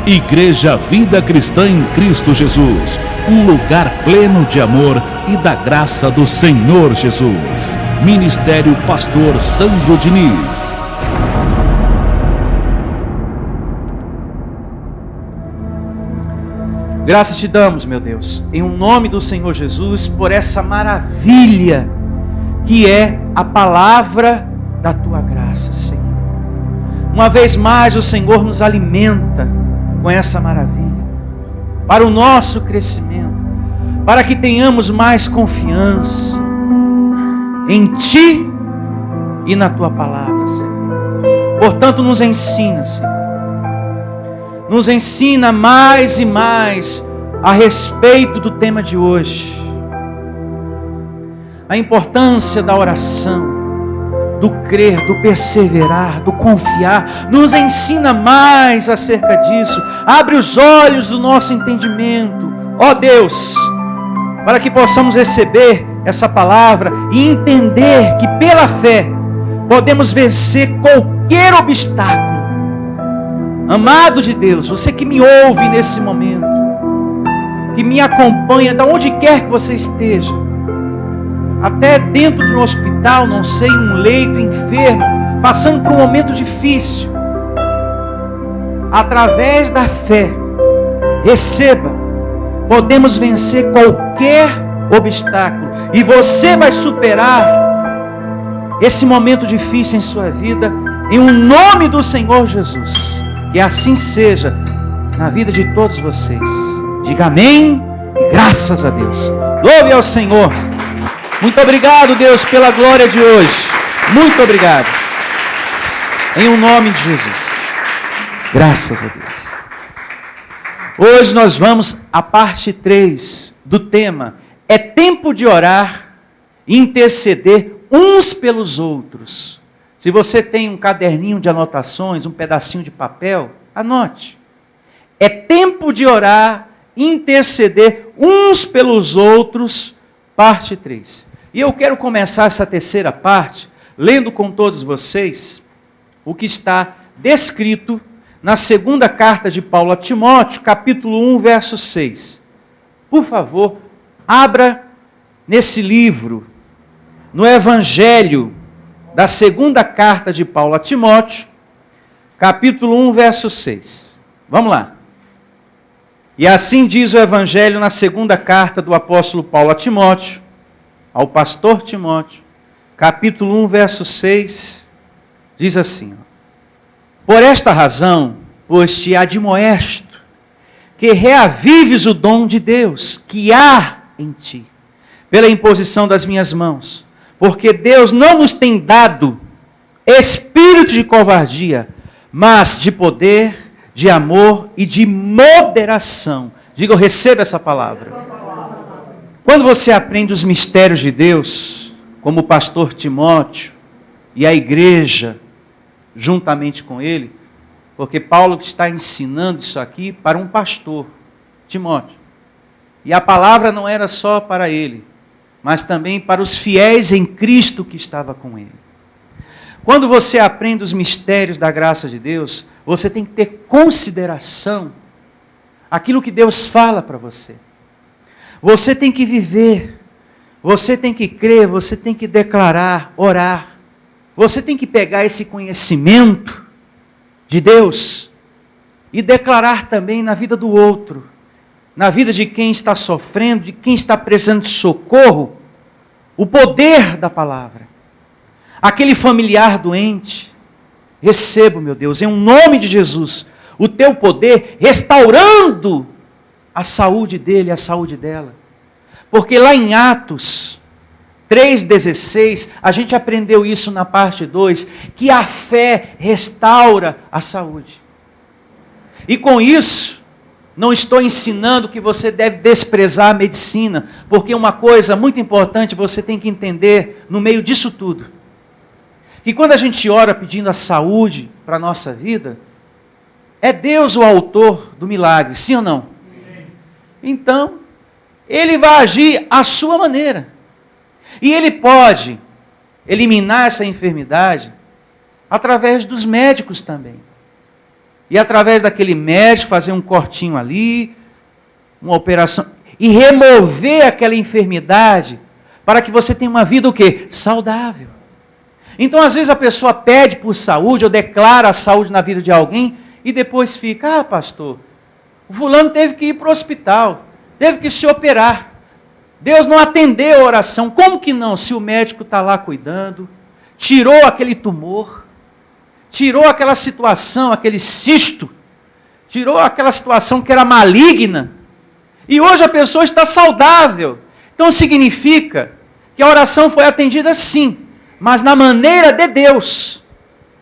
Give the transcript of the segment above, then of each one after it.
Igreja Vida Cristã em Cristo Jesus, um lugar pleno de amor e da graça do Senhor Jesus. Ministério Pastor Sandro Diniz. Graças te damos, meu Deus, em nome do Senhor Jesus, por essa maravilha que é a palavra da tua graça, Senhor. Uma vez mais o Senhor nos alimenta com essa maravilha, para o nosso crescimento, para que tenhamos mais confiança em Ti e na Tua palavra, Senhor. Portanto, nos ensina, Senhor. Nos ensina mais e mais a respeito do tema de hoje. A importância da oração, do crer, do perseverar, do confiar. Nos ensina mais acerca disso. Abre os olhos do nosso entendimento, ó Deus, para que possamos receber essa palavra e entender que pela fé podemos vencer qualquer obstáculo. Amado de Deus, você que me ouve nesse momento, que me acompanha, de onde quer que você esteja, até dentro de um hospital, não sei, um leito, enfermo, passando por um momento difícil, através da fé, receba, podemos vencer qualquer obstáculo, e você vai superar esse momento difícil em sua vida, em o nome do Senhor Jesus. Que assim seja na vida de todos vocês. Diga amém e graças a Deus. Louve ao Senhor. Muito obrigado, Deus, pela glória de hoje. Muito obrigado. Em o nome de Jesus. Graças a Deus. Hoje nós vamos à parte 3 do tema. É tempo de orar e interceder uns pelos outros. Se você tem um caderninho de anotações, um pedacinho de papel, anote. É tempo de orar, interceder uns pelos outros, parte 3. E eu quero começar essa terceira parte, lendo com todos vocês o que está descrito na segunda carta de Paulo a Timóteo, capítulo 1, verso 6. Por favor, abra nesse livro, no Evangelho da segunda carta de Paulo a Timóteo, capítulo 1, verso 6. Vamos lá. E assim diz o Evangelho na segunda carta do apóstolo Paulo a Timóteo, ao pastor Timóteo, capítulo 1, verso 6, diz assim: Por esta razão, pois te admoesto, que reavives o dom de Deus, que há em ti, pela imposição das minhas mãos. Porque Deus não nos tem dado espírito de covardia, mas de poder, de amor e de moderação. Diga, eu recebo essa palavra. Quando você aprende os mistérios de Deus, como o pastor Timóteo e a igreja, juntamente com ele, porque Paulo está ensinando isso aqui para um pastor, Timóteo. E a palavra não era só para ele, mas também para os fiéis em Cristo que estava com ele. Quando você aprende os mistérios da graça de Deus, você tem que ter consideração aquilo que Deus fala para você. Você tem que viver, você tem que crer, você tem que declarar, orar. Você tem que pegar esse conhecimento de Deus e declarar também na vida do outro, na vida de quem está sofrendo, de quem está precisando de socorro, o poder da palavra. Aquele familiar doente, recebo, meu Deus, em nome de Jesus, o teu poder restaurando a saúde dele, a saúde dela. Porque lá em Atos 3,16, a gente aprendeu isso na parte 2, que a fé restaura a saúde. E com isso, não estou ensinando que você deve desprezar a medicina, porque uma coisa muito importante você tem que entender no meio disso tudo, que quando a gente ora pedindo a saúde para a nossa vida, é Deus o autor do milagre, sim ou não? Sim. Então, Ele vai agir à sua maneira. E Ele pode eliminar essa enfermidade através dos médicos também. E através daquele médico fazer um cortinho ali, uma operação, e remover aquela enfermidade, para que você tenha uma vida o quê? Saudável. Então, às vezes a pessoa pede por saúde, ou declara a saúde na vida de alguém, e depois fica, pastor, o fulano teve que ir para o hospital, teve que se operar. Deus não atendeu a oração. Como que não? Se o médico está lá cuidando, tirou aquele tumor, tirou aquela situação, aquele cisto, tirou aquela situação que era maligna, e hoje a pessoa está saudável. Então significa que a oração foi atendida sim, mas na maneira de Deus.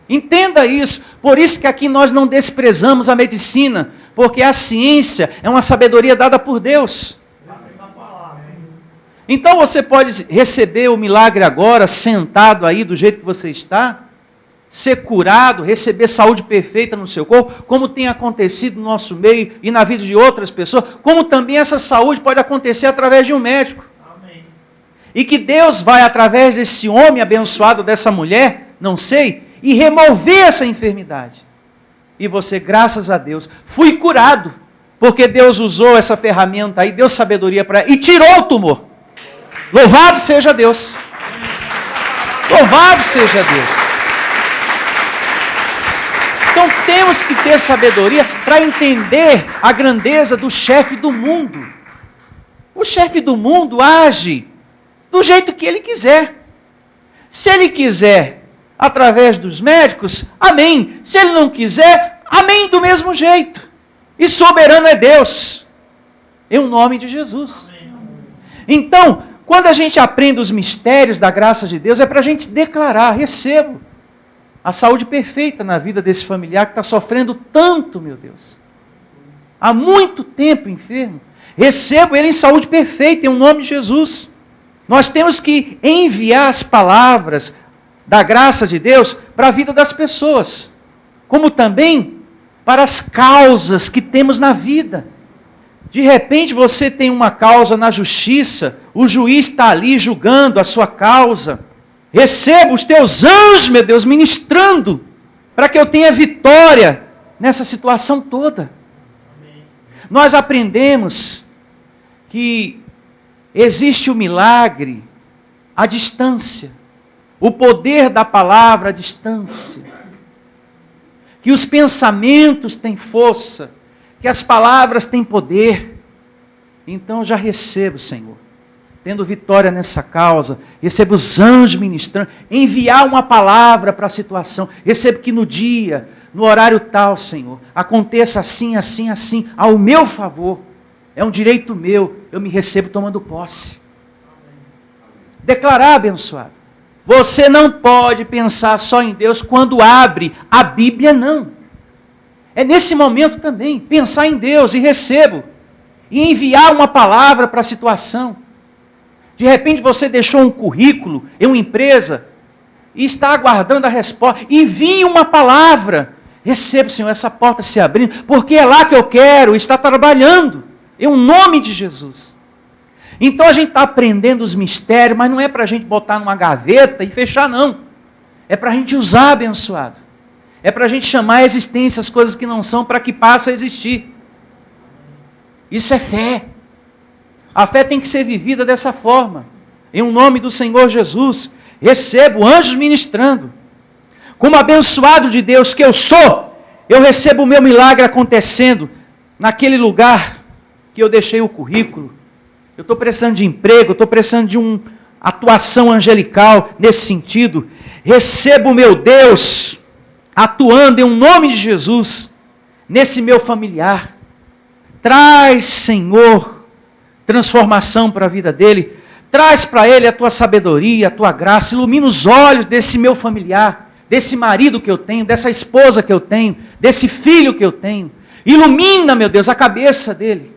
Entenda isso. Por isso que aqui nós não desprezamos a medicina, porque a ciência é uma sabedoria dada por Deus. Então você pode receber o milagre agora, sentado aí do jeito que você está, ser curado, receber saúde perfeita no seu corpo, como tem acontecido no nosso meio e na vida de outras pessoas, como também essa saúde pode acontecer através de um médico. Amém. E que Deus vai, através desse homem abençoado, dessa mulher, não sei, e remover essa enfermidade. E você, graças a Deus, fui curado, porque Deus usou essa ferramenta aí, deu sabedoria para ela, e tirou o tumor. Louvado seja Deus. Louvado seja Deus. Então temos que ter sabedoria para entender a grandeza do chefe do mundo. O chefe do mundo age do jeito que ele quiser. Se ele quiser através dos médicos, amém. Se ele não quiser, amém do mesmo jeito. E soberano é Deus. Em nome de Jesus. Então, quando a gente aprende os mistérios da graça de Deus, é para a gente declarar, recebo a saúde perfeita na vida desse familiar que está sofrendo tanto, meu Deus. Há muito tempo enfermo. Recebo ele em saúde perfeita, em nome de Jesus. Nós temos que enviar as palavras da graça de Deus para a vida das pessoas, como também para as causas que temos na vida. De repente você tem uma causa na justiça, o juiz está ali julgando a sua causa. Receba os teus anjos, meu Deus, ministrando, para que eu tenha vitória nessa situação toda. Amém. Nós aprendemos que existe o milagre à distância, o poder da palavra à distância, que os pensamentos têm força, que as palavras têm poder. Então eu já recebo, Senhor, tendo vitória nessa causa, recebo os anjos ministrando, enviar uma palavra para a situação, recebo que no dia, no horário tal, Senhor, aconteça assim, assim, assim, ao meu favor, é um direito meu, eu me recebo tomando posse. Declarar, abençoado. Você não pode pensar só em Deus quando abre a Bíblia, não. É nesse momento também, pensar em Deus e recebo, e enviar uma palavra para a situação. De repente você deixou um currículo em uma empresa e está aguardando a resposta. Envie uma palavra. Receba, Senhor, essa porta se abrindo, porque é lá que eu quero estar trabalhando. Em nome de Jesus. Então a gente está aprendendo os mistérios, mas não é para a gente botar numa gaveta e fechar, não. É para a gente usar, abençoado. É para a gente chamar a existência as coisas que não são, para que passe a existir. Isso é fé. A fé tem que ser vivida dessa forma. Em nome do Senhor Jesus, recebo anjos ministrando. Como abençoado de Deus que eu sou, eu recebo o meu milagre acontecendo naquele lugar que eu deixei o currículo. Eu estou precisando de emprego, eu estou precisando de uma atuação angelical nesse sentido. Recebo o meu Deus atuando em nome de Jesus nesse meu familiar. Traz, Senhor, transformação para a vida dele. Traz para ele a tua sabedoria, a tua graça. Ilumina os olhos desse meu familiar, desse marido que eu tenho, dessa esposa que eu tenho, desse filho que eu tenho. Ilumina, meu Deus, a cabeça dele.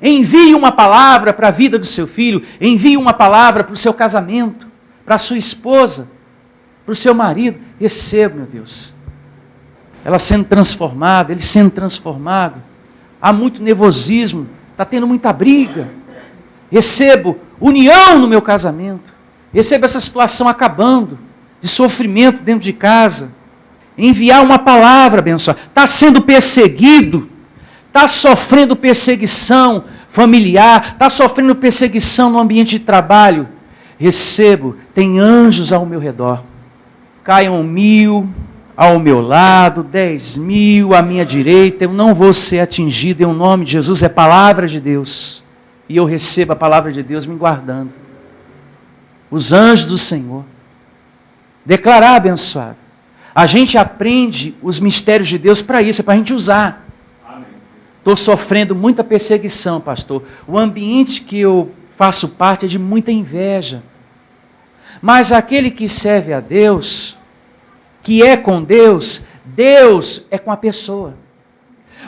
Envie uma palavra para a vida do seu filho. Envie uma palavra para o seu casamento, para a sua esposa, para o seu marido. Receba, meu Deus. Ela sendo transformada, ele sendo transformado. Há muito nervosismo, está tendo muita briga. Recebo união no meu casamento. Recebo essa situação acabando, de sofrimento dentro de casa. enviar uma palavra abençoada. Está sendo perseguido, está sofrendo perseguição familiar, está sofrendo perseguição no ambiente de trabalho. Recebo, tem anjos ao meu redor. Caiam 1000 ao meu lado, 10.000 à minha direita, eu não vou ser atingido em nome de Jesus, é palavra de Deus. E eu recebo a palavra de Deus me guardando. Os anjos do Senhor. Declarar abençoado. A gente aprende os mistérios de Deus para isso, é para a gente usar. Estou sofrendo muita perseguição, pastor. O ambiente que eu faço parte é de muita inveja. Mas aquele que serve a Deus, que é com Deus, Deus é com a pessoa.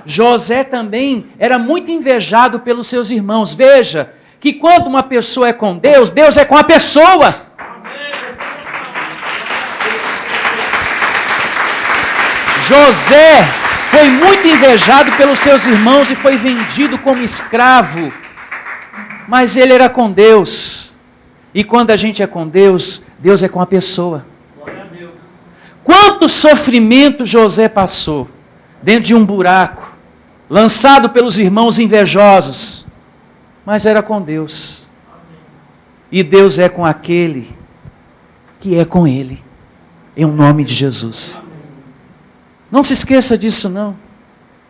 José também era muito invejado pelos seus irmãos. Veja, que quando uma pessoa é com Deus, Deus é com a pessoa. José foi muito invejado pelos seus irmãos e foi vendido como escravo. Mas ele era com Deus. E quando a gente é com Deus, Deus é com a pessoa. Quanto sofrimento José passou dentro de um buraco, lançado pelos irmãos invejosos, mas era com Deus. E Deus é com aquele que é com ele, em nome de Jesus. Não se esqueça disso não.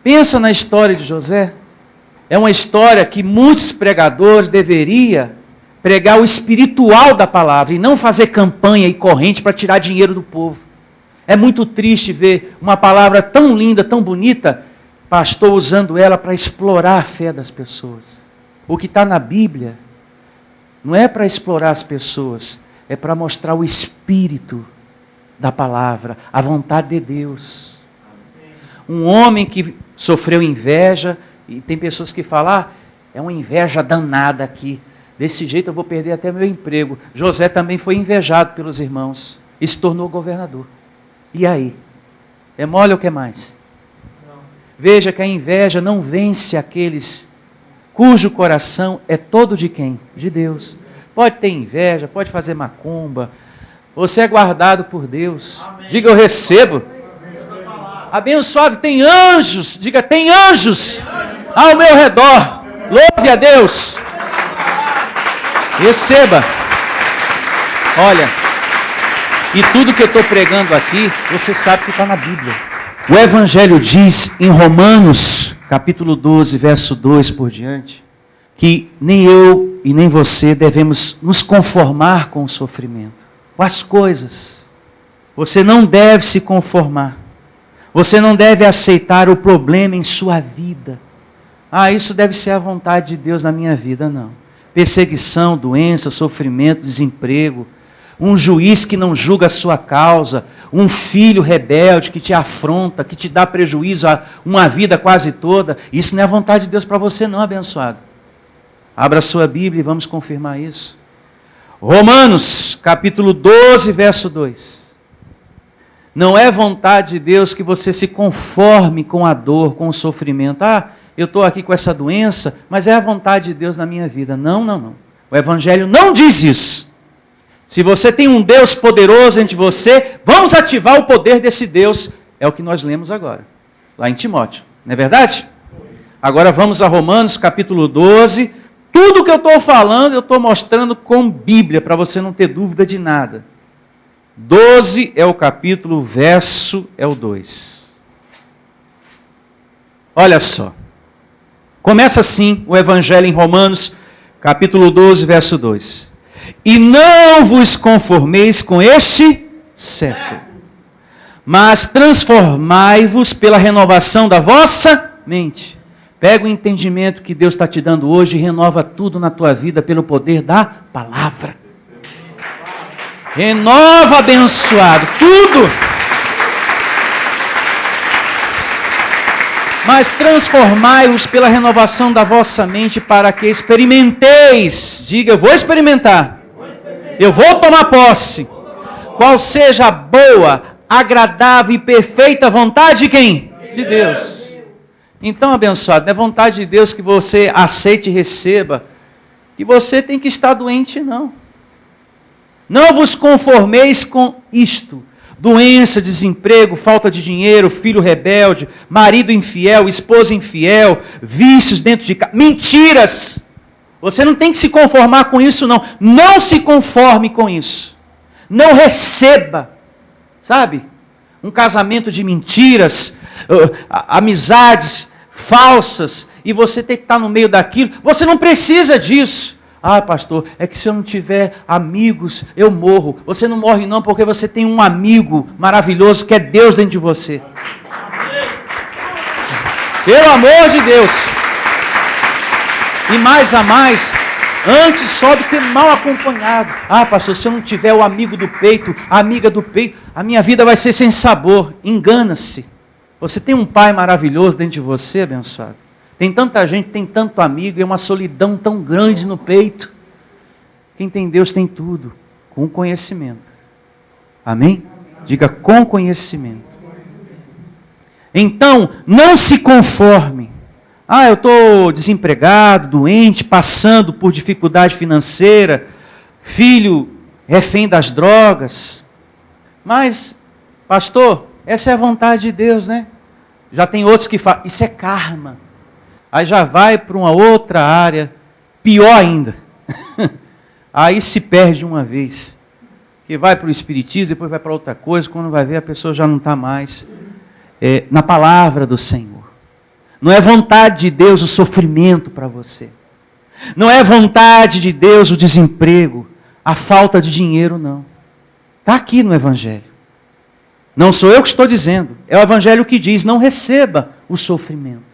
Pensa na história de José. É uma história que muitos pregadores deveriam pregar o espiritual da palavra e não fazer campanha e corrente para tirar dinheiro do povo. É muito triste ver uma palavra tão linda, tão bonita, pastor usando ela para explorar a fé das pessoas. O que está na Bíblia não é para explorar as pessoas, é para mostrar o espírito da palavra, a vontade de Deus. Um homem que sofreu inveja, e tem pessoas que falam, é uma inveja danada aqui, desse jeito eu vou perder até meu emprego. José também foi invejado pelos irmãos e se tornou governador. E aí? É mole ou quer mais? Não. Veja que a inveja não vence aqueles cujo coração é todo de quem? De Deus. Pode ter inveja, pode fazer macumba. Você é guardado por Deus. Amém. Diga, eu recebo. Abençoado, tem anjos. Diga, tem anjos ao meu redor. Louve a Deus. Receba. Olha, e tudo que eu estou pregando aqui, você sabe que está na Bíblia. O Evangelho diz em Romanos, capítulo 12, verso 2 por diante, que nem eu e nem você devemos nos conformar com o sofrimento, com as coisas. Você não deve se conformar. Você não deve aceitar o problema em sua vida. Isso deve ser a vontade de Deus na minha vida, não. Perseguição, doença, sofrimento, desemprego, um juiz que não julga a sua causa, um filho rebelde que te afronta, que te dá prejuízo a uma vida quase toda. Isso não é a vontade de Deus para você não, abençoado. Abra a sua Bíblia e vamos confirmar isso. Romanos, capítulo 12, verso 2. Não é vontade de Deus que você se conforme com a dor, com o sofrimento. Eu estou aqui com essa doença, mas é a vontade de Deus na minha vida. Não, não, não. O Evangelho não diz isso. Se você tem um Deus poderoso entre você, vamos ativar o poder desse Deus. É o que nós lemos agora, lá em Timóteo. Não é verdade? Agora vamos a Romanos, capítulo 12. Tudo que eu estou falando, eu estou mostrando com Bíblia, para você não ter dúvida de nada. 12 é o capítulo, o verso é o 2. Olha só. Começa assim o Evangelho em Romanos, capítulo 12, verso 2. E não vos conformeis com este século, mas transformai-vos pela renovação da vossa mente. Pega o entendimento que Deus está te dando hoje e renova tudo na tua vida pelo poder da palavra. Renova, abençoado, tudo. Mas transformai-os pela renovação da vossa mente para que experimenteis. Diga, eu vou experimentar. Eu vou tomar posse. Qual seja a boa, agradável e perfeita vontade de quem? De Deus. Então, abençoado, não é vontade de Deus que você aceite e receba, que você tem que estar doente, não. Não vos conformeis com isto, doença, desemprego, falta de dinheiro, filho rebelde, marido infiel, esposa infiel, vícios dentro de casa, mentiras. Você não tem que se conformar com isso, não. Não se conforme com isso. Não receba, sabe? Um casamento de mentiras, amizades falsas, e você tem que estar no meio daquilo. Você não precisa disso. Ah, pastor, é que se eu não tiver amigos, eu morro. Você não morre não, porque você tem um amigo maravilhoso, que é Deus dentro de você. Pelo amor de Deus. E mais a mais, antes só do que mal acompanhado. Ah, pastor, se eu não tiver o amigo do peito, a amiga do peito, a minha vida vai ser sem sabor. Engana-se. Você tem um pai maravilhoso dentro de você, abençoado. Tem tanta gente, tem tanto amigo, e uma solidão tão grande no peito. Quem tem Deus tem tudo, com conhecimento. Amém? Diga, com conhecimento. Então, não se conforme. Ah, eu estou desempregado, doente, passando por dificuldade financeira, filho refém das drogas. Mas, pastor, essa é a vontade de Deus, né? Já tem outros que falam, isso é karma. Aí já vai para uma outra área, pior ainda. Aí se perde uma vez. Que vai para o espiritismo, depois vai para outra coisa, quando vai ver a pessoa já não está mais na palavra do Senhor. Não é vontade de Deus o sofrimento para você. Não é vontade de Deus o desemprego, a falta de dinheiro, não. Está aqui no Evangelho. Não sou eu que estou dizendo, é o Evangelho que diz, não receba o sofrimento.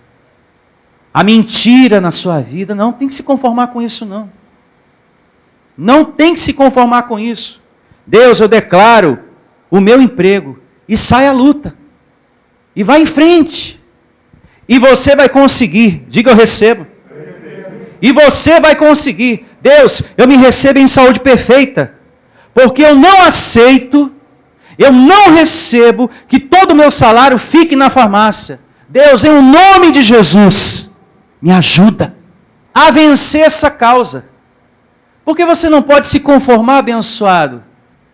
A mentira na sua vida, não tem que se conformar com isso, não. Não tem que se conformar com isso. Deus, eu declaro o meu emprego, e sai à luta. E vai em frente. E você vai conseguir. Diga, eu recebo. E você vai conseguir. Deus, eu me recebo em saúde perfeita. Porque eu não aceito, eu não recebo que todo o meu salário fique na farmácia. Deus, em nome de Jesus, me ajuda a vencer essa causa. Porque você não pode se conformar, abençoado,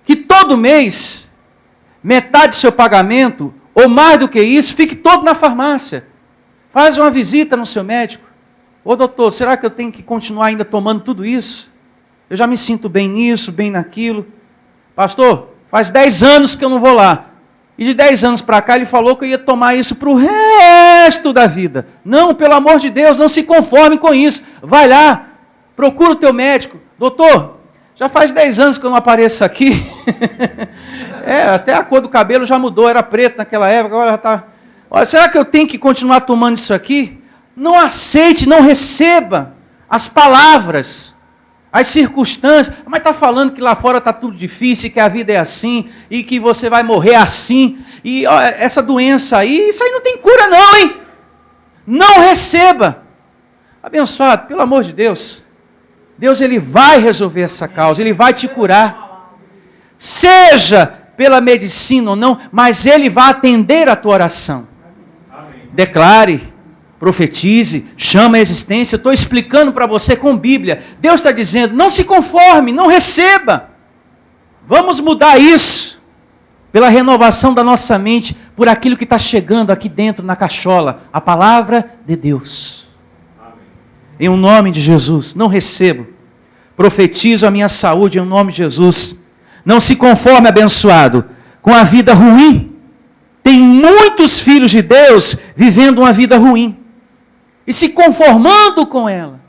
que todo mês, metade do seu pagamento, ou mais do que isso, fique todo na farmácia. Faz uma visita no seu médico. Ô doutor, será que eu tenho que continuar ainda tomando tudo isso? Eu já me sinto bem nisso, bem naquilo. Pastor, faz 10 anos que eu não vou lá. E de 10 anos para cá ele falou que eu ia tomar isso para o resto da vida. Não, pelo amor de Deus, não se conforme com isso. Vai lá, procura o teu médico. Doutor, já faz 10 anos que eu não apareço aqui. Até a cor do cabelo já mudou, era preto naquela época, agora já está... Olha, será que eu tenho que continuar tomando isso aqui? Não aceite, não receba as palavras, as circunstâncias. Mas está falando que lá fora está tudo difícil, que a vida é assim, e que você vai morrer assim. E ó, essa doença aí, isso aí não tem cura não, hein? Não receba. Abençoado, pelo amor de Deus. Deus, Ele vai resolver essa causa, Ele vai te curar. Seja pela medicina ou não, mas Ele vai atender a tua oração. Declare, profetize, chama a existência. Eu estou explicando para você com Bíblia. Deus está dizendo, não se conforme, não receba. Vamos mudar isso, pela renovação da nossa mente, por aquilo que está chegando aqui dentro na cachola, a palavra de Deus. Amém. Em um nome de Jesus, não recebo. Profetizo a minha saúde em nome de Jesus. Não se conforme, abençoado, com a vida ruim. Tem muitos filhos de Deus vivendo uma vida ruim. E se conformando com ela.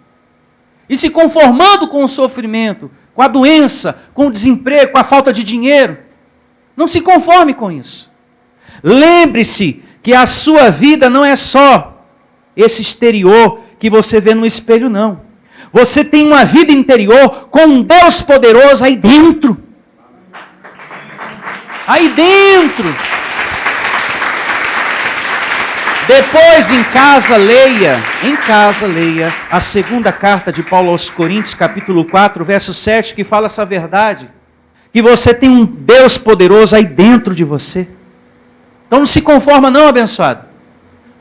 E se conformando com o sofrimento, com a doença, com o desemprego, com a falta de dinheiro. Não se conforme com isso. Lembre-se que a sua vida não é só esse exterior que você vê no espelho, não. Você tem uma vida interior com um Deus poderoso aí dentro. Aí dentro. Depois em casa leia a segunda carta de Paulo aos Coríntios, capítulo 4, verso 7, que fala essa verdade. Que você tem um Deus poderoso aí dentro de você. Então não se conforma não, abençoado.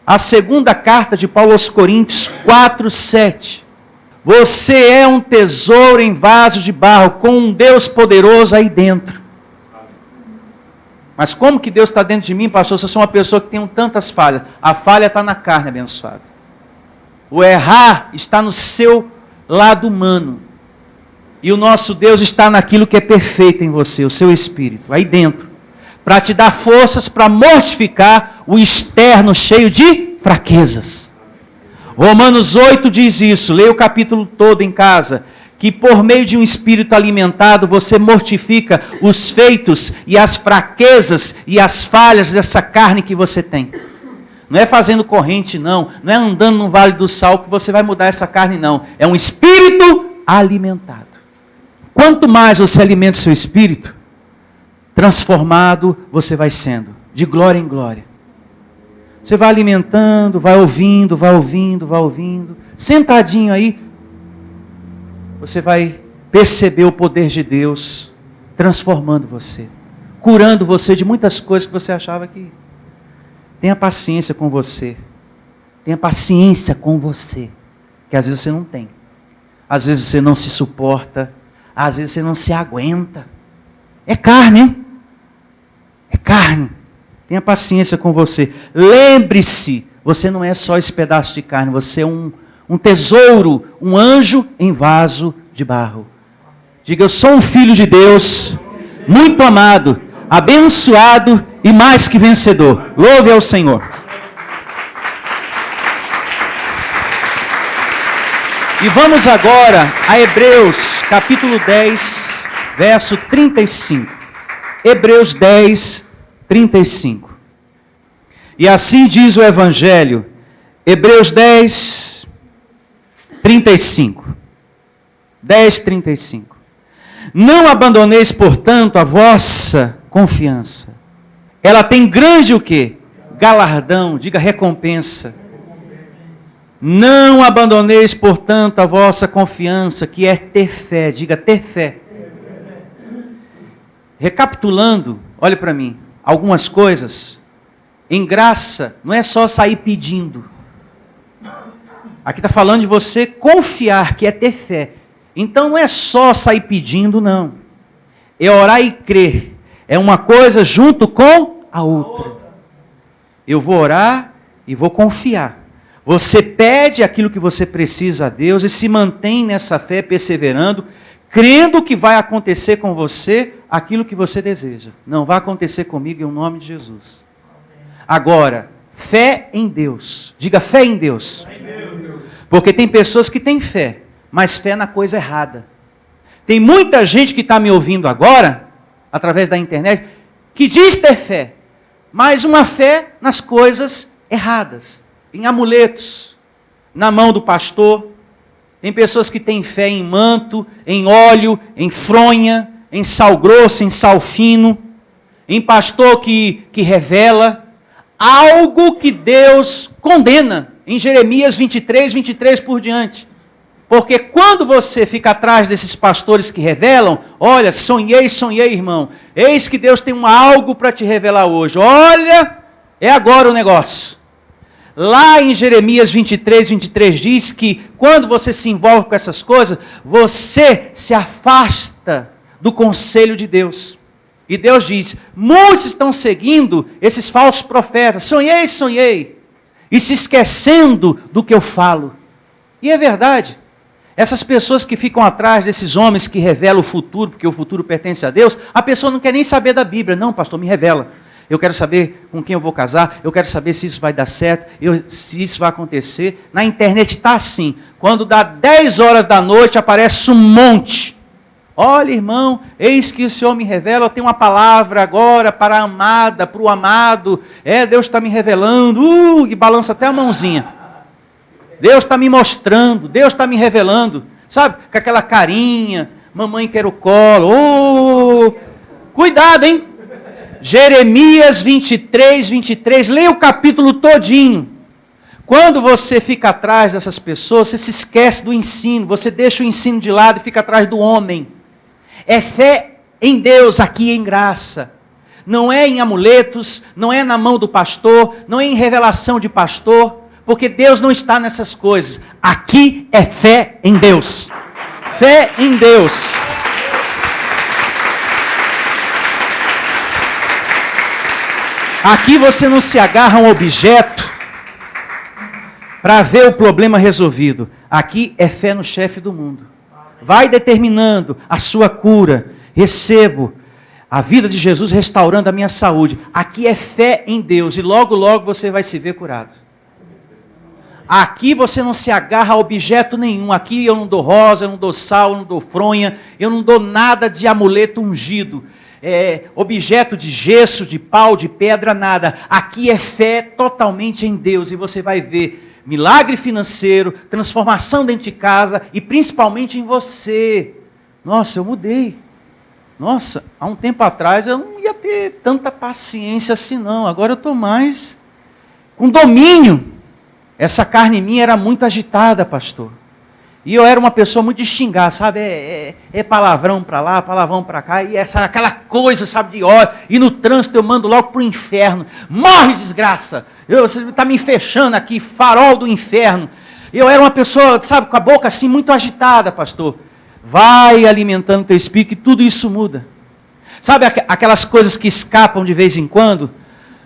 A segunda carta de Paulo aos Coríntios 4, 7. Você é um tesouro em vaso de barro, com um Deus poderoso aí dentro. Mas como que Deus está dentro de mim, pastor? Se eu sou uma pessoa que tem tantas falhas. A falha está na carne, abençoado. O errar está no seu lado humano. E o nosso Deus está naquilo que é perfeito em você, o seu espírito, aí dentro. Para te dar forças para mortificar o externo cheio de fraquezas. Romanos 8 diz isso, leia o capítulo todo em casa, que por meio de um espírito alimentado, você mortifica os feitos e as fraquezas e as falhas dessa carne que você tem. Não é fazendo corrente, não. Não é andando no vale do sal que você vai mudar essa carne, não. É um espírito alimentado. Quanto mais você alimenta o seu espírito, transformado você vai sendo, de glória em glória. Você vai alimentando, vai ouvindo, vai ouvindo, vai ouvindo. Sentadinho aí, você vai perceber o poder de Deus transformando você, curando você de muitas coisas que você achava que... Tenha paciência com você. Tenha paciência com você, que às vezes você não tem. Às vezes você não se suporta, às vezes você não se aguenta. É carne, hein? É carne. Tenha paciência com você. Lembre-se, você não é só esse pedaço de carne, você é um tesouro, um anjo em vaso de barro. Diga, eu sou um filho de Deus, muito amado, abençoado e mais que vencedor. Louve ao Senhor. E vamos agora a Hebreus, capítulo 10, verso 35. Hebreus 10, 35. E assim diz o Evangelho, Hebreus 10, 35. 10, 35. Não abandoneis, portanto, a vossa confiança. Ela tem grande o quê? Galardão, diga recompensa. Não abandoneis, portanto, a vossa confiança, que é ter fé, diga ter fé. Recapitulando, olhe para mim, algumas coisas, em graça, não é só sair pedindo. Aqui está falando de você confiar, que é ter fé. Então não é só sair pedindo, não. É orar e crer. É uma coisa junto com a outra. Eu vou orar e vou confiar. Você pede aquilo que você precisa a Deus e se mantém nessa fé, perseverando, crendo que vai acontecer com você aquilo que você deseja. Não vai acontecer comigo em nome de Jesus. Agora, fé em Deus. Diga fé em Deus. Porque tem pessoas que têm fé, mas fé na coisa errada. Tem muita gente que está me ouvindo agora, através da internet, que diz ter fé, mas uma fé nas coisas erradas, em amuletos, na mão do pastor. Tem pessoas que têm fé em manto, em óleo, em fronha, em sal grosso, em sal fino, em pastor que revela algo que Deus condena, em Jeremias 23, 23 por diante. Porque quando você fica atrás desses pastores que revelam, olha, sonhei, irmão, eis que Deus tem algo para te revelar hoje, olha, é agora o negócio. Lá em Jeremias 23, 23 diz que quando você se envolve com essas coisas, você se afasta do conselho de Deus. E Deus diz, muitos estão seguindo esses falsos profetas, sonhei, e se esquecendo do que eu falo. E é verdade. Essas pessoas que ficam atrás desses homens que revelam o futuro, porque o futuro pertence a Deus, a pessoa não quer nem saber da Bíblia. Não, pastor, me revela. Eu quero saber com quem eu vou casar, eu quero saber se isso vai dar certo, se isso vai acontecer. Na internet está assim, quando dá 10 horas da noite, aparece um monte. Olha, irmão, eis que o Senhor me revela, eu tenho uma palavra agora para a amada, para o amado. Deus está me revelando, e balança até a mãozinha. Deus está me mostrando, Deus está me revelando. Sabe, com aquela carinha, mamãe quer o colo. Cuidado, hein? Jeremias 23, 23, leia o capítulo todinho. Quando você fica atrás dessas pessoas, você se esquece do ensino, você deixa o ensino de lado e fica atrás do homem. É fé em Deus, aqui em graça. Não é em amuletos, não é na mão do pastor, não é em revelação de pastor, porque Deus não está nessas coisas. Aqui é fé em Deus. Fé em Deus. Aqui você não se agarra a um objeto para ver o problema resolvido. Aqui é fé no chefe do mundo. Vai determinando a sua cura. Recebo a vida de Jesus restaurando a minha saúde. Aqui é fé em Deus e logo, logo você vai se ver curado. Aqui você não se agarra a objeto nenhum. Aqui eu não dou rosa, eu não dou sal, eu não dou fronha, eu não dou nada de amuleto ungido. Objeto de gesso, de pau, de pedra, nada. Aqui é fé totalmente em Deus e você vai ver milagre financeiro, transformação dentro de casa e principalmente em você. Nossa, eu mudei. Nossa, há um tempo atrás eu não ia ter tanta paciência assim não. Agora eu estou mais com domínio. Essa carne minha era muito agitada, pastor. E eu era uma pessoa muito de xingar, sabe? Palavrão para lá, palavrão para cá. E aquela coisa, sabe, de ódio. E no trânsito eu mando logo para o inferno. Morre, desgraça! Você está me fechando aqui, farol do inferno. Eu era uma pessoa, sabe, com a boca assim muito agitada, pastor. Vai alimentando teu espírito e tudo isso muda. Sabe aquelas coisas que escapam de vez em quando?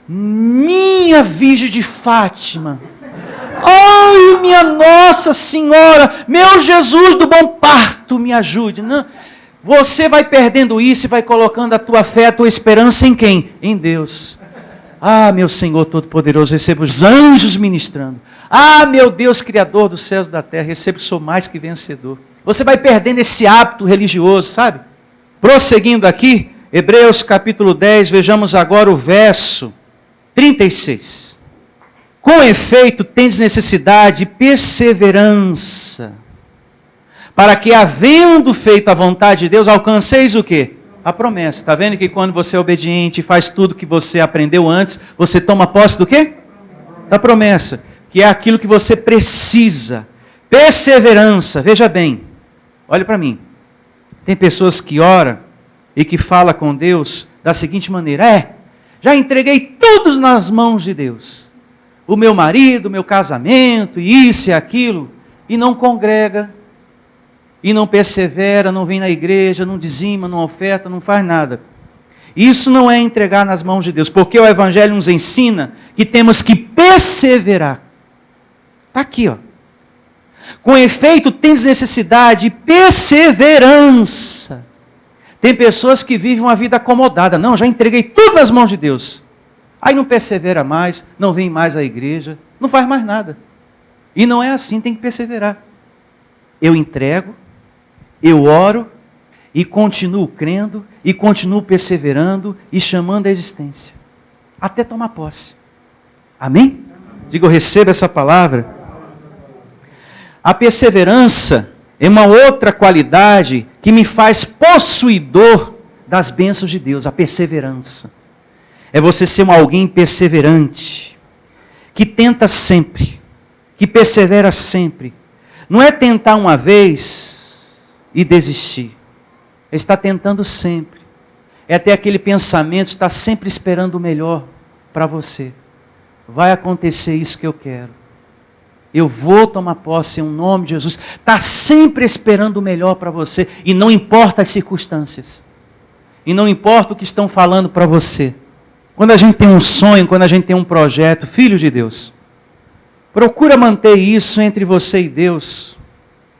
Minha Virgem de Fátima. Ai, minha Nossa Senhora, meu Jesus do bom parto, me ajude. Não. Você vai perdendo isso e vai colocando a tua fé, a tua esperança em quem? Em Deus. Ah, meu Senhor Todo-Poderoso, recebo os anjos ministrando. Ah, meu Deus, Criador dos céus e da terra, recebo, sou mais que vencedor. Você vai perdendo esse hábito religioso, sabe? Prosseguindo aqui, Hebreus capítulo 10, vejamos agora o verso 36. Com efeito, tendes necessidade de perseverança, para que, havendo feito a vontade de Deus, alcanceis o quê? A promessa. Está vendo que quando você é obediente e faz tudo que você aprendeu antes, você toma posse do quê? Da promessa, que é aquilo que você precisa. Perseverança, veja bem, olha para mim. Tem pessoas que oram e que falam com Deus da seguinte maneira: já entreguei tudo nas mãos de Deus. O meu marido, o meu casamento, isso e aquilo, e não congrega, e não persevera, não vem na igreja, não dizima, não oferta, não faz nada. Isso não é entregar nas mãos de Deus, porque o Evangelho nos ensina que temos que perseverar. Está aqui, ó. Com efeito, tens necessidade de perseverança. Tem pessoas que vivem uma vida acomodada. Não, já entreguei tudo nas mãos de Deus. Aí não persevera mais, não vem mais à igreja, não faz mais nada. E não é assim, tem que perseverar. Eu entrego, eu oro, e continuo crendo, e continuo perseverando, e chamando a existência. Até tomar posse. Amém? Diga, eu recebo essa palavra. A perseverança é uma outra qualidade que me faz possuidor das bênçãos de Deus, a perseverança. É você ser alguém perseverante, que tenta sempre, que persevera sempre. Não é tentar uma vez e desistir. É estar tentando sempre. É ter aquele pensamento, estar sempre esperando o melhor para você. Vai acontecer isso que eu quero. Eu vou tomar posse em nome de Jesus. Está sempre esperando o melhor para você. E não importa as circunstâncias. E não importa o que estão falando para você. Quando a gente tem um sonho, quando a gente tem um projeto, filho de Deus, procura manter isso entre você e Deus,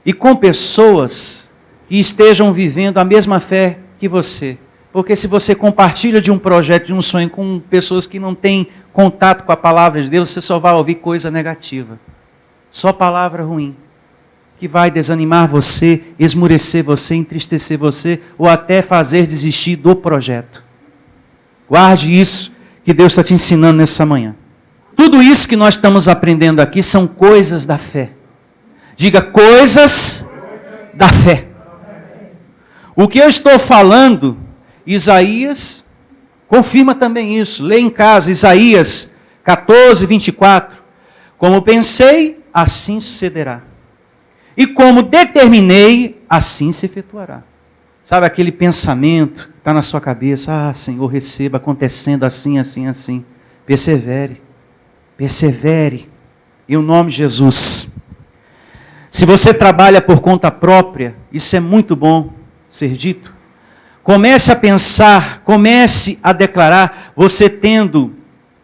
e com pessoas que estejam vivendo a mesma fé que você. Porque se você compartilha de um projeto, de um sonho com pessoas que não têm contato com a palavra de Deus, você só vai ouvir coisa negativa. Só palavra ruim, que vai desanimar você, esmurecer você, entristecer você, ou até fazer desistir do projeto. Guarde isso que Deus está te ensinando nessa manhã. Tudo isso que nós estamos aprendendo aqui são coisas da fé. Diga, coisas da fé. O que eu estou falando, Isaías confirma também isso. Lê em casa, Isaías 14, 24. Como pensei, assim sucederá. E como determinei, assim se efetuará. Sabe aquele pensamento que está na sua cabeça? Ah, Senhor, receba acontecendo assim, assim, assim. Persevere. Persevere. Em nome de Jesus. Se você trabalha por conta própria, isso é muito bom ser dito. Comece a pensar, comece a declarar, você tendo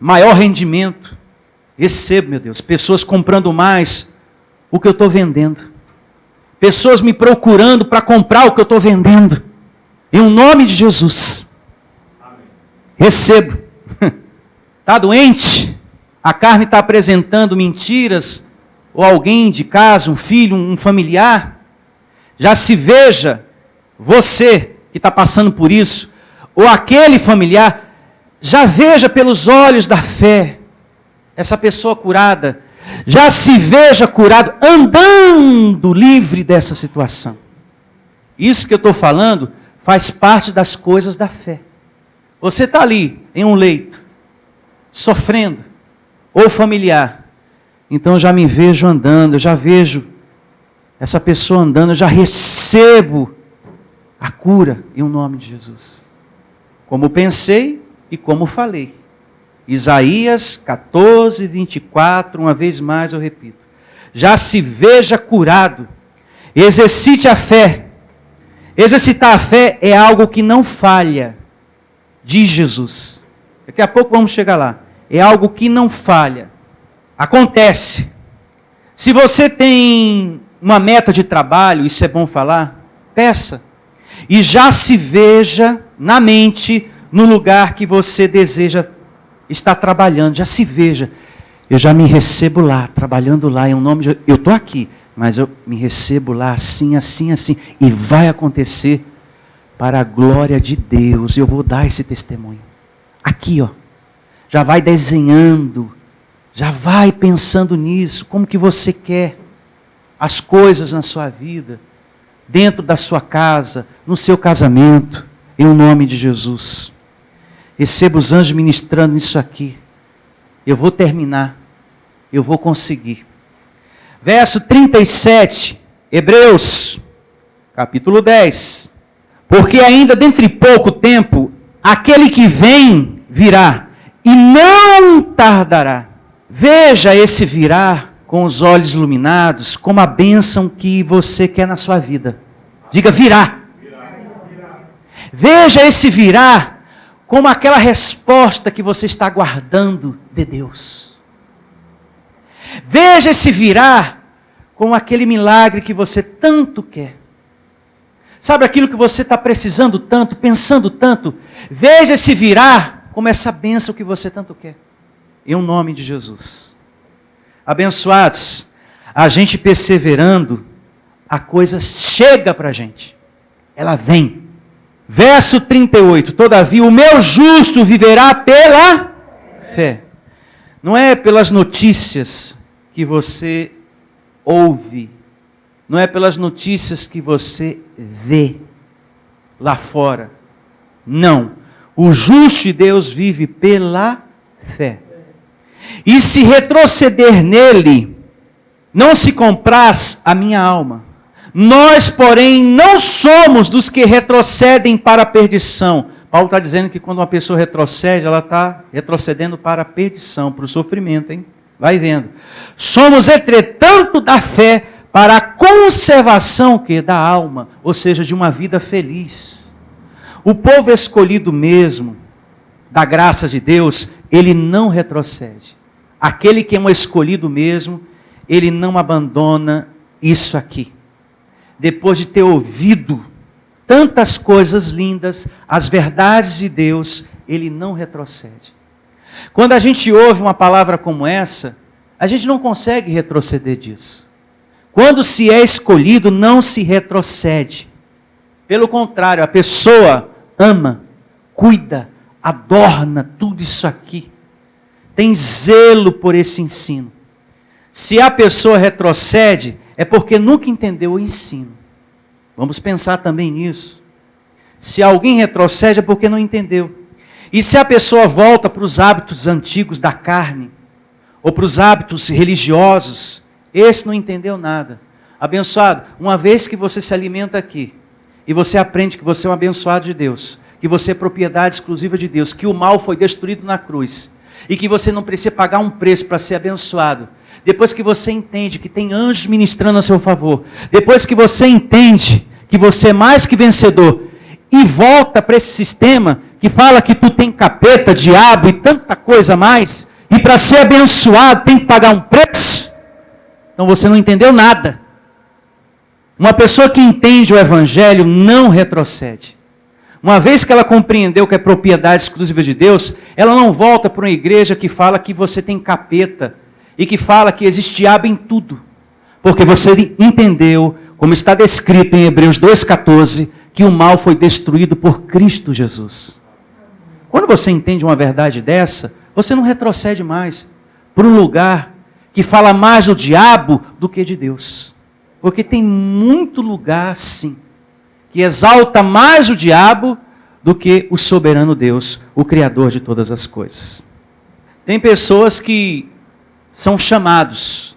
maior rendimento. Recebo, meu Deus, pessoas comprando mais o que eu estou vendendo. Pessoas me procurando para comprar o que eu estou vendendo. Em nome de Jesus. Amém. Recebo. Está doente? A carne está apresentando mentiras? Ou alguém de casa, um filho, um familiar? Já se veja, você que está passando por isso, ou aquele familiar, já veja pelos olhos da fé, essa pessoa curada, já se veja curado, andando livre dessa situação. Isso que eu estou falando faz parte das coisas da fé. Você está ali, em um leito, sofrendo, ou familiar, então eu já me vejo andando, eu já vejo essa pessoa andando, eu já recebo a cura em nome de Jesus. Como pensei e como falei. Isaías 14, 24, uma vez mais eu repito. Já se veja curado. Exercite a fé. Exercitar a fé é algo que não falha, diz Jesus. Daqui a pouco vamos chegar lá. É algo que não falha. Acontece. Se você tem uma meta de trabalho, isso é bom falar, peça. E já se veja na mente, no lugar que você deseja estar trabalhando. Já se veja. Eu já me recebo lá, trabalhando lá, em nome de... Eu estou aqui, mas eu me recebo lá, assim, assim, assim. E vai acontecer para a glória de Deus. Eu vou dar esse testemunho. Aqui, ó. Já vai desenhando. Já vai pensando nisso. Como que você quer as coisas na sua vida. Dentro da sua casa, no seu casamento. Em nome de Jesus. Receba os anjos ministrando isso aqui. Eu vou terminar. Eu vou conseguir. Verso 37, Hebreus, capítulo 10. Porque ainda dentro de pouco tempo, aquele que vem, virá, e não tardará. Veja esse virá com os olhos iluminados, como a bênção que você quer na sua vida. Diga, virá. Veja esse virá como aquela resposta que você está aguardando de Deus. Veja esse virá como aquele milagre que você tanto quer. Sabe aquilo que você está precisando tanto, pensando tanto? Veja esse virá como essa bênção que você tanto quer. Em nome de Jesus. Abençoados, a gente perseverando, a coisa chega para a gente. Ela vem. Verso 38. Todavia, o meu justo viverá pela fé. Não é pelas notícias que você ouve. Não é pelas notícias que você vê lá fora. Não. O justo de Deus vive pela fé. E se retroceder nele, não se compraz a minha alma. Nós, porém, não somos dos que retrocedem para a perdição. Paulo está dizendo que quando uma pessoa retrocede, ela está retrocedendo para a perdição, para o sofrimento, hein? Vai vendo. Somos, entretanto, da fé para a conservação da alma, ou seja, de uma vida feliz. O povo escolhido mesmo, da graça de Deus, ele não retrocede. Aquele que é um escolhido mesmo, ele não abandona isso aqui. Depois de ter ouvido tantas coisas lindas, as verdades de Deus, ele não retrocede. Quando a gente ouve uma palavra como essa, a gente não consegue retroceder disso. Quando se é escolhido, não se retrocede. Pelo contrário, a pessoa ama, cuida, adorna tudo isso aqui. Tem zelo por esse ensino. Se a pessoa retrocede, é porque nunca entendeu o ensino. Vamos pensar também nisso. Se alguém retrocede, é porque não entendeu. E se a pessoa volta para os hábitos antigos da carne, ou para os hábitos religiosos, esse não entendeu nada. Abençoado, uma vez que você se alimenta aqui, e você aprende que você é um abençoado de Deus, que você é propriedade exclusiva de Deus, que o mal foi destruído na cruz, e que você não precisa pagar um preço para ser abençoado. Depois que você entende que tem anjos ministrando a seu favor, depois que você entende que você é mais que vencedor, e volta para esse sistema que fala que tu tem capeta, diabo e tanta coisa mais, e para ser abençoado tem que pagar um preço, então você não entendeu nada. Uma pessoa que entende o Evangelho não retrocede. Uma vez que ela compreendeu que é propriedade exclusiva de Deus, ela não volta para uma igreja que fala que você tem capeta e que fala que existe diabo em tudo. Porque você entendeu, como está descrito em Hebreus 2,14, que o mal foi destruído por Cristo Jesus. Quando você entende uma verdade dessa, você não retrocede mais para um lugar que fala mais do diabo do que de Deus. Porque tem muito lugar, sim, que exalta mais o diabo do que o soberano Deus, o Criador de todas as coisas. Tem pessoas que são chamados,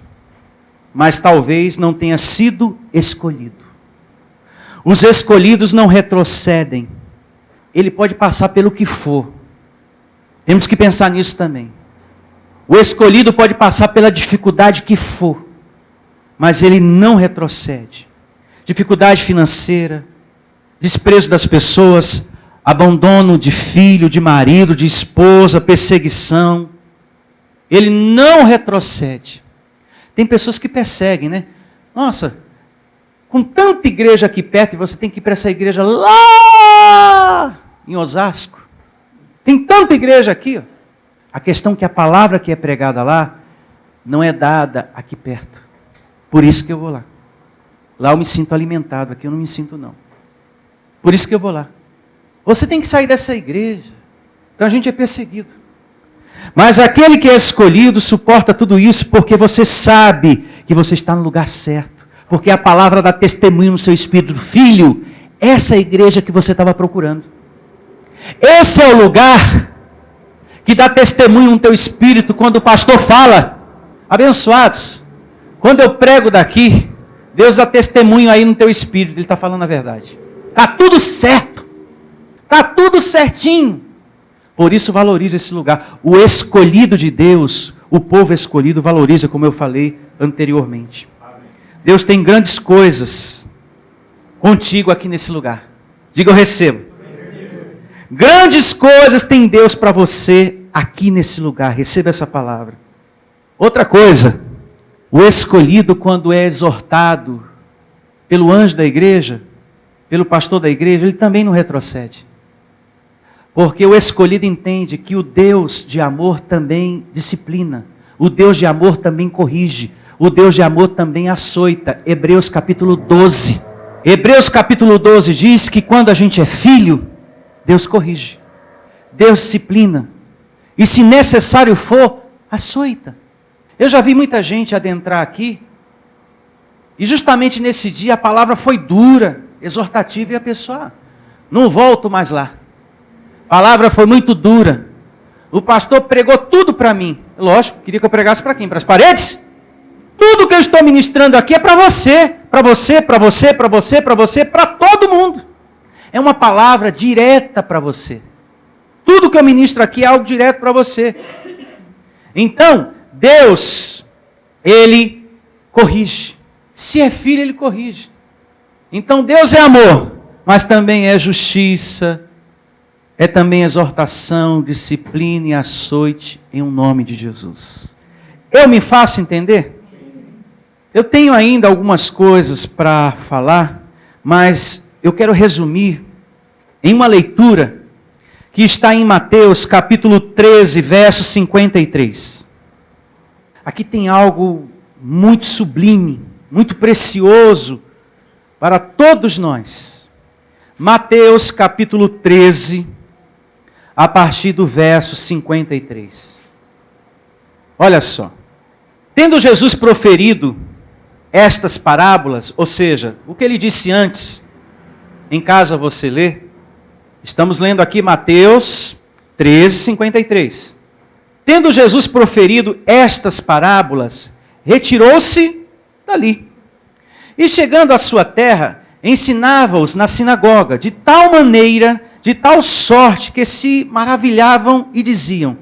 mas talvez não tenha sido escolhido. Os escolhidos não retrocedem. Ele pode passar pelo que for. Temos que pensar nisso também. O escolhido pode passar pela dificuldade que for, mas ele não retrocede. Dificuldade financeira, desprezo das pessoas, abandono de filho, de marido, de esposa, perseguição. Ele não retrocede. Tem pessoas que perseguem, né? Nossa, com tanta igreja aqui perto, e você tem que ir para essa igreja lá em Osasco. Tem tanta igreja aqui, ó. A questão é que a palavra que é pregada lá não é dada aqui perto. Por isso que eu vou lá. Lá eu me sinto alimentado, aqui eu não me sinto não. Por isso que eu vou lá. Você tem que sair dessa igreja. Então a gente é perseguido. Mas aquele que é escolhido suporta tudo isso porque você sabe que você está no lugar certo. Porque a palavra dá testemunho no seu espírito. Filho, essa é a igreja que você estava procurando. Esse é o lugar que dá testemunho no teu espírito quando o pastor fala. Abençoados, quando eu prego daqui, Deus dá testemunho aí no teu espírito, Ele está falando a verdade. Está tudo certo. Está tudo certinho. Por isso valoriza esse lugar. O escolhido de Deus, o povo escolhido valoriza, como eu falei anteriormente. Deus tem grandes coisas contigo aqui nesse lugar. Diga, eu recebo. Grandes coisas tem Deus para você aqui nesse lugar. Receba essa palavra. Outra coisa, o escolhido, quando é exortado pelo anjo da igreja, pelo pastor da igreja, ele também não retrocede. Porque o escolhido entende que o Deus de amor também disciplina. O Deus de amor também corrige. O Deus de amor também açoita. Hebreus capítulo 12. Hebreus capítulo 12 diz que quando a gente é filho, Deus corrige, Deus disciplina, e se necessário for, açoita. Eu já vi muita gente adentrar aqui, e justamente nesse dia a palavra foi dura, exortativa, e a pessoa, não volto mais lá. A palavra foi muito dura, o pastor pregou tudo para mim. Lógico, queria que eu pregasse para quem? Para as paredes? Tudo que eu estou ministrando aqui é para você, para você, para você, para você, para você, para todo mundo. É uma palavra direta para você. Tudo que eu ministro aqui é algo direto para você. Então, Deus, Ele corrige. Se é filho, Ele corrige. Então, Deus é amor, mas também é justiça, é também exortação, disciplina e açoite em nome de Jesus. Eu me faço entender? Eu tenho ainda algumas coisas para falar, mas eu quero resumir em uma leitura que está em Mateus capítulo 13, verso 53. Aqui tem algo muito sublime, muito precioso para todos nós. Mateus capítulo 13, a partir do verso 53. Olha só. Tendo Jesus proferido estas parábolas, ou seja, o que ele disse antes, em casa você lê, estamos lendo aqui Mateus 13, 53. Tendo Jesus proferido estas parábolas, retirou-se dali. E chegando à sua terra, ensinava-os na sinagoga, de tal maneira, de tal sorte, que se maravilhavam e diziam,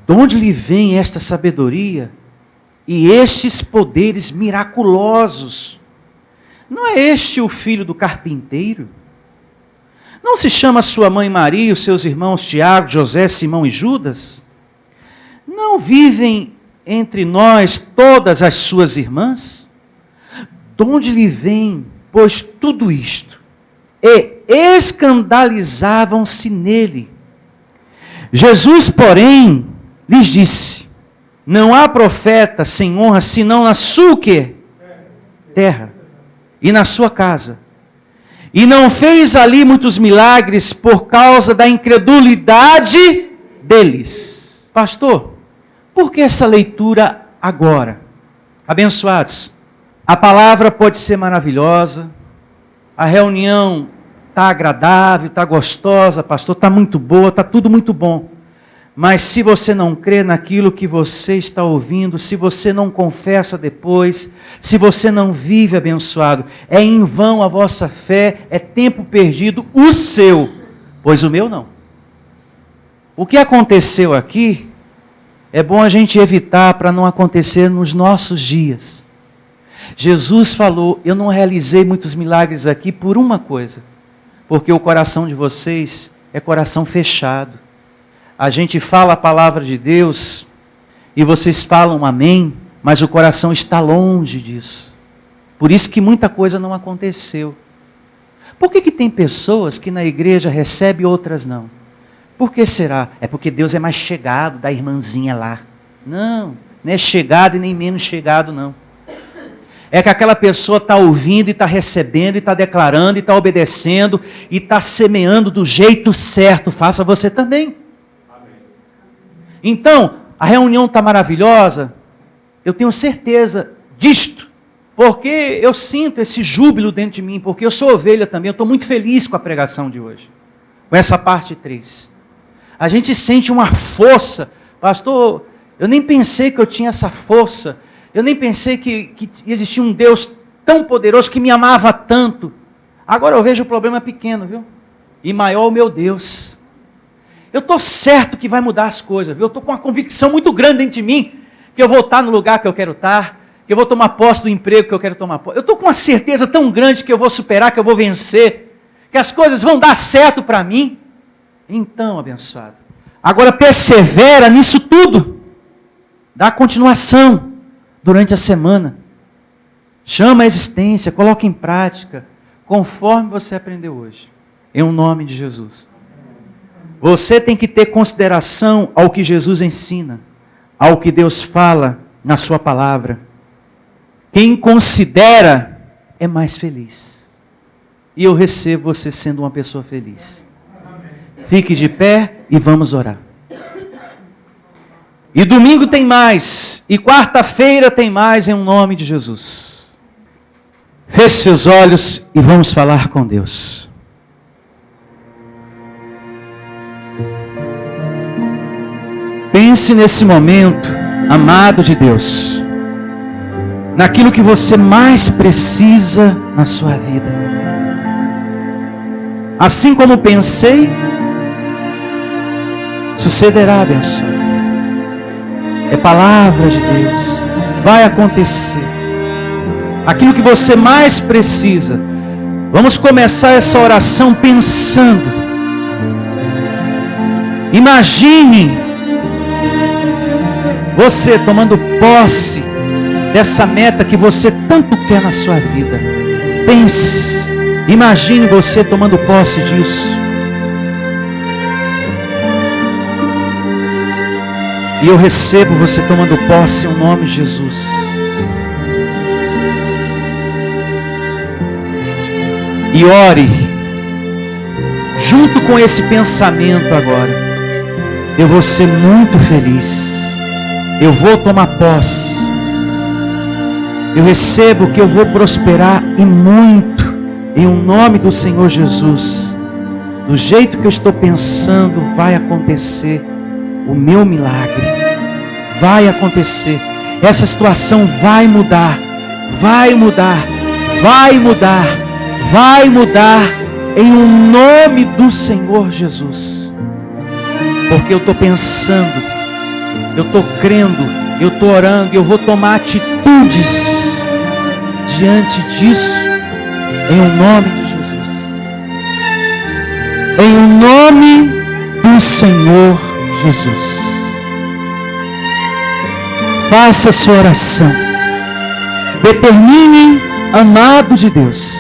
de onde lhe vem esta sabedoria e estes poderes miraculosos? Não é este o filho do carpinteiro? Não se chama sua mãe Maria, os seus irmãos Tiago, José, Simão e Judas? Não vivem entre nós todas as suas irmãs? De onde lhe vem, pois, tudo isto? E escandalizavam-se nele. Jesus, porém, lhes disse: não há profeta sem honra, senão na sua quê? Terra e na sua casa. E não fez ali muitos milagres por causa da incredulidade deles. Pastor, por que essa leitura agora? Abençoados, a palavra pode ser maravilhosa, a reunião está agradável, está gostosa, pastor, está muito boa, está tudo muito bom. Mas se você não crê naquilo que você está ouvindo, se você não confessa depois, se você não vive, abençoado, é em vão a vossa fé, é tempo perdido o seu, pois o meu não. O que aconteceu aqui, é bom a gente evitar para não acontecer nos nossos dias. Jesus falou: eu não realizei muitos milagres aqui por uma coisa, porque o coração de vocês é coração fechado. A gente fala a palavra de Deus e vocês falam amém, mas o coração está longe disso. Por isso que muita coisa não aconteceu. Por que tem pessoas que na igreja recebem e outras não? Por que será? É porque Deus é mais chegado da irmãzinha lá. Não, não é chegado e nem menos chegado não. É que aquela pessoa está ouvindo e está recebendo e está declarando e está obedecendo e está semeando do jeito certo. Faça você também. Então, a reunião está maravilhosa, eu tenho certeza disto, porque eu sinto esse júbilo dentro de mim, porque eu sou ovelha também, eu estou muito feliz com a pregação de hoje, com essa parte 3. A gente sente uma força, pastor, eu nem pensei que eu tinha essa força, eu nem pensei que existia um Deus tão poderoso que me amava tanto. Agora eu vejo o problema pequeno, viu? E maior o meu Deus. Eu estou certo que vai mudar as coisas, viu? Eu estou com uma convicção muito grande dentro de mim, que eu vou estar no lugar que eu quero estar, que eu vou tomar posse do emprego que eu quero tomar posse. Eu estou com uma certeza tão grande que eu vou superar, que eu vou vencer, que as coisas vão dar certo para mim. Então, abençoado, agora persevera nisso tudo, dá continuação durante a semana, chama a existência, coloca em prática, conforme você aprendeu hoje, em nome de Jesus. Você tem que ter consideração ao que Jesus ensina, ao que Deus fala na sua palavra. Quem considera é mais feliz. E eu recebo você sendo uma pessoa feliz. Fique de pé e vamos orar. E domingo tem mais, e quarta-feira tem mais, em nome de Jesus. Feche seus olhos e vamos falar com Deus. Pense nesse momento, amado de Deus, naquilo que você mais precisa na sua vida. Assim como pensei, sucederá, abençoado. É palavra de Deus, vai acontecer. Aquilo que você mais precisa. Vamos começar essa oração pensando. Imagine você tomando posse dessa meta que você tanto quer na sua vida. Pense, imagine você tomando posse disso. E eu recebo você tomando posse em nome de Jesus. E ore, junto com esse pensamento agora. Eu vou ser muito feliz. Eu vou tomar posse. Eu recebo que eu vou prosperar e muito, em nome do Senhor Jesus. Do jeito que eu estou pensando, vai acontecer o meu milagre. Vai acontecer. Essa situação vai mudar. Vai mudar. Vai mudar. Vai mudar em nome do Senhor Jesus. Porque eu estou pensando, eu estou crendo, eu estou orando, eu vou tomar atitudes diante disso, em nome de Jesus. nome do Senhor Jesus. Faça a sua oração. Determine, amado de Deus,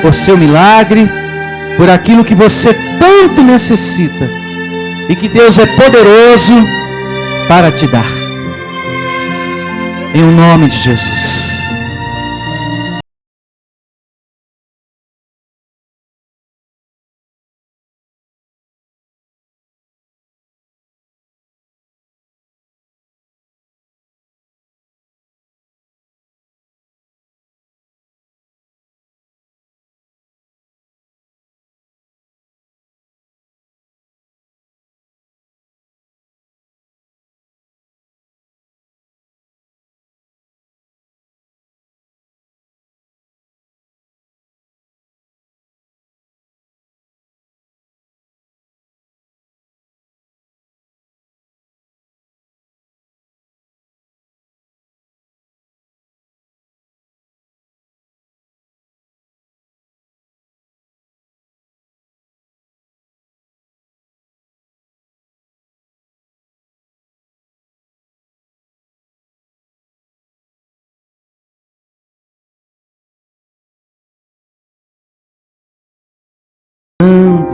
por seu milagre, por aquilo que você tanto necessita e que Deus é poderoso para te dar. Em nome de Jesus.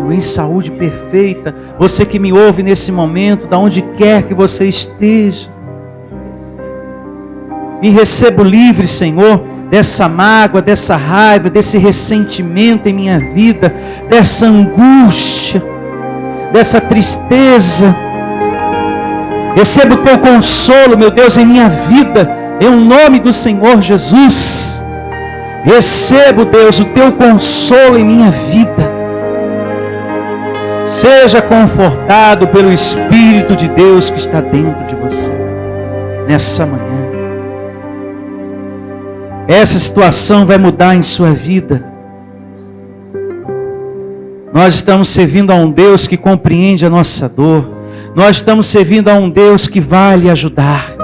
Em saúde perfeita, você que me ouve nesse momento, da onde quer que você esteja, me recebo livre, Senhor, dessa mágoa, dessa raiva, desse ressentimento em minha vida, dessa angústia, dessa tristeza. Recebo o teu consolo, meu Deus, em minha vida, em nome do Senhor Jesus. Recebo, Deus, o teu consolo em minha vida. Seja confortado pelo Espírito de Deus que está dentro de você, nessa manhã. Essa situação vai mudar em sua vida. Nós estamos servindo a um Deus que compreende a nossa dor. Nós estamos servindo a um Deus que vai lhe ajudar.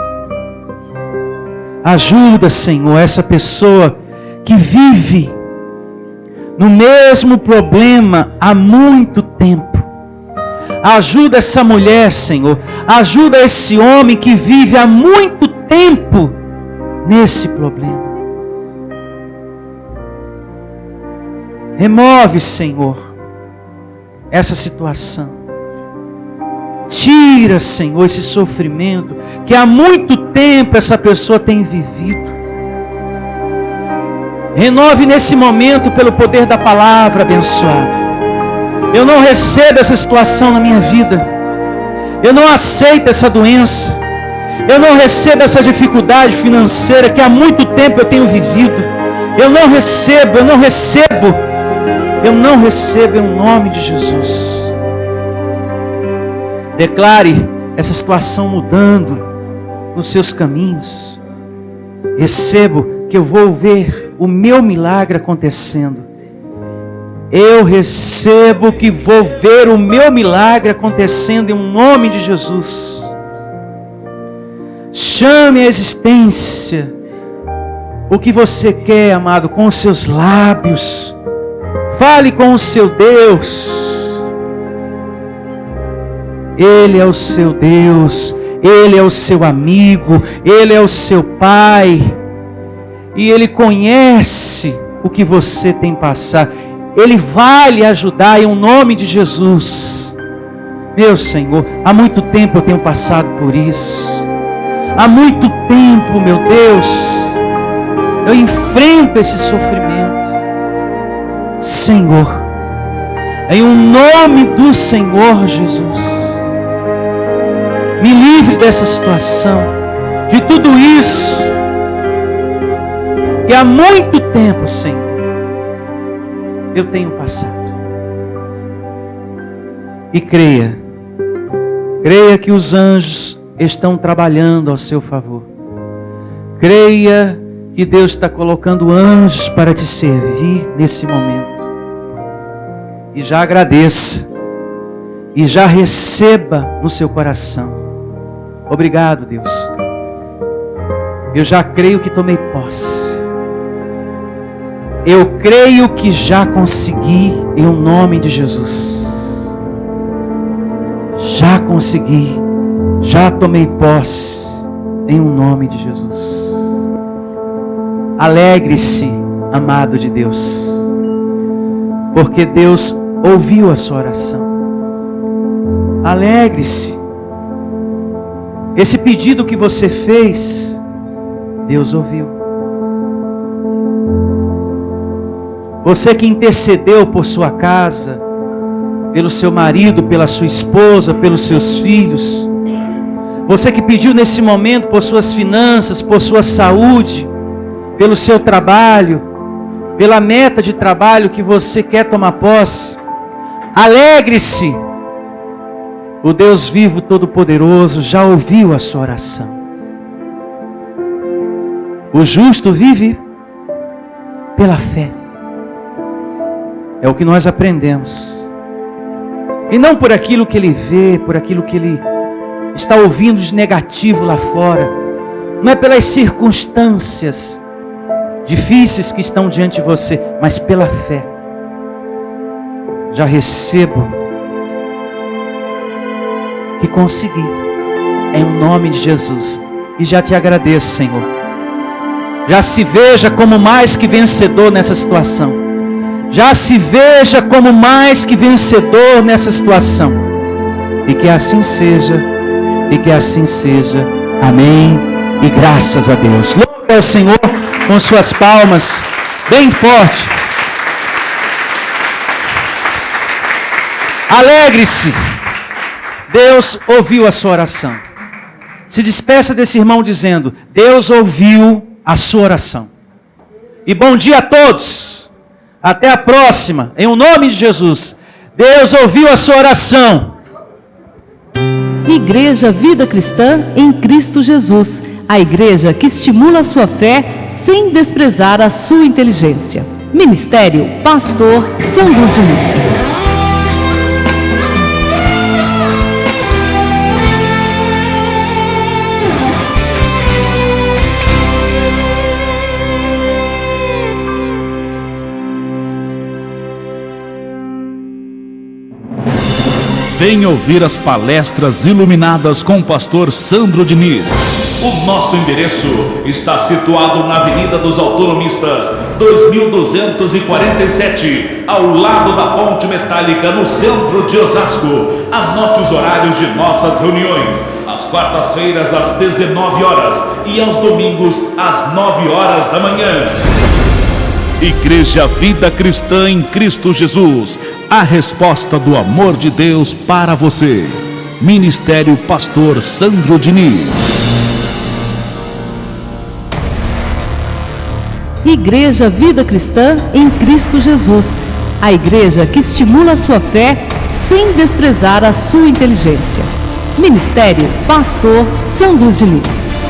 Ajuda, Senhor, essa pessoa que vive no mesmo problema há muito tempo. Ajuda essa mulher, Senhor. Ajuda esse homem que vive há muito tempo nesse problema. Remove, Senhor, essa situação. Tira, Senhor, esse sofrimento que há muito tempo essa pessoa tem vivido. Renove nesse momento pelo poder da palavra abençoada. Eu não recebo essa situação na minha vida. Eu não aceito essa doença. Eu não recebo essa dificuldade financeira que há muito tempo eu tenho vivido. Eu não recebo em nome de Jesus. Declare essa situação mudando nos seus caminhos. Recebo que eu vou ver o meu milagre acontecendo. Eu recebo que vou ver o meu milagre acontecendo em nome de Jesus. Chame a existência o que você quer, amado, com os seus lábios. Fale com o seu Deus. Ele é o seu Deus, Ele é o seu amigo, Ele é o seu Pai. E Ele conhece o que você tem passado. Ele vai lhe ajudar em nome de Jesus. Meu Senhor, há muito tempo eu tenho passado por isso. Há muito tempo, meu Deus, eu enfrento esse sofrimento. Senhor, em nome do Senhor Jesus, me livre dessa situação, de tudo isso que há muito tempo, Senhor, eu tenho passado. E creia que os anjos estão trabalhando ao seu favor. Creia que Deus está colocando anjos para te servir nesse momento. E já agradeça. E já receba no seu coração. Obrigado, Deus. Eu já creio que tomei posse. Eu creio que já consegui em nome de Jesus. Já consegui, já tomei posse em nome de Jesus. Alegre-se, amado de Deus, porque Deus ouviu a sua oração. Alegre-se. Esse pedido que você fez, Deus ouviu. Você que intercedeu por sua casa, pelo seu marido, pela sua esposa, pelos seus filhos. Você que pediu nesse momento por suas finanças, por sua saúde, pelo seu trabalho, pela meta de trabalho que você quer tomar posse. Alegre-se. O Deus vivo, todo-poderoso, já ouviu a sua oração. O justo vive pela fé. É o que nós aprendemos. E não por aquilo que ele vê, por aquilo que ele está ouvindo de negativo lá fora. Não é pelas circunstâncias difíceis que estão diante de você, mas pela fé. Já recebo que consegui, em nome de Jesus. E já te agradeço, Senhor. Já se veja como mais que vencedor nessa situação. Já se veja como mais que vencedor nessa situação. E que assim seja. E que assim seja. Amém. E graças a Deus. Louve ao Senhor com suas palmas bem forte. Alegre-se. Deus ouviu a sua oração. Se despeça desse irmão dizendo: Deus ouviu a sua oração. E bom dia a todos. Até a próxima, em nome de Jesus. Deus ouviu a sua oração. Igreja Vida Cristã em Cristo Jesus. A igreja que estimula a sua fé sem desprezar a sua inteligência. Ministério Pastor Sandro Diniz. Venha ouvir as palestras iluminadas com o pastor Sandro Diniz. O nosso endereço está situado na Avenida dos Autonomistas, 2247, ao lado da Ponte Metálica, no centro de Osasco. Anote os horários de nossas reuniões: às quartas-feiras às 19 horas e aos domingos às 9 horas da manhã. Igreja Vida Cristã em Cristo Jesus, a resposta do amor de Deus para você. Ministério Pastor Sandro Diniz. Igreja Vida Cristã em Cristo Jesus. A igreja que estimula a sua fé sem desprezar a sua inteligência. Ministério Pastor Sandro Diniz.